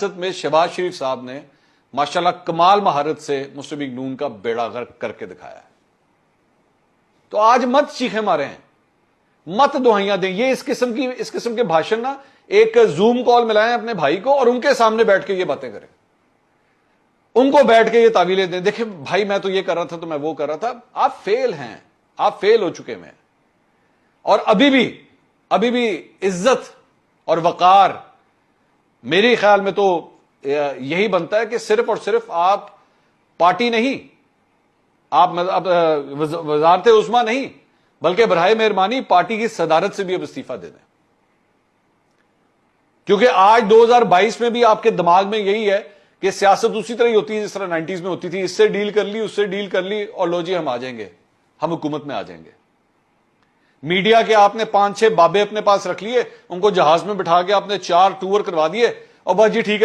سیاست میں شہباز شریف صاحب نے ماشاءاللہ کمال مہارت سے مسلم لیگ نون کا بیڑا غرق کر کے دکھایا ہے. تو آج مت چیخیں مارے ہیں, مت دہائیاں دیں. یہ اس قسم کے بھاشن نا ایک زوم کال ملائیں اپنے بھائی کو اور ان کے سامنے بیٹھ کے یہ باتیں کریں, ان کو بیٹھ کے یہ تعویلیں دیں, دیکھیں بھائی میں تو یہ کر رہا تھا تو میں وہ کر رہا تھا. آپ فیل ہیں, آپ فیل ہو چکے ہیں. اور ابھی بھی عزت اور وقار میرے خیال میں تو یہی بنتا ہے کہ صرف اور صرف آپ پارٹی نہیں, آپ وزارت عظمیٰ نہیں, بلکہ براہ مہربانی پارٹی کی صدارت سے بھی اب استعفیٰ دے دیں. کیونکہ آج 2022 میں بھی آپ کے دماغ میں یہی ہے کہ سیاست اسی طرح ہی ہوتی ہے جس طرح 90s میں ہوتی تھی. اس سے ڈیل کر لی, اس سے ڈیل کر لی, اور لو جی ہم آ جائیں گے, ہم حکومت میں آ جائیں گے. میڈیا کے آپ نے 5-6 بابے اپنے پاس رکھ لیے, ان کو جہاز میں بٹھا کے آپ نے 4 ٹور کروا دیے, اور بس جی ٹھیک ہے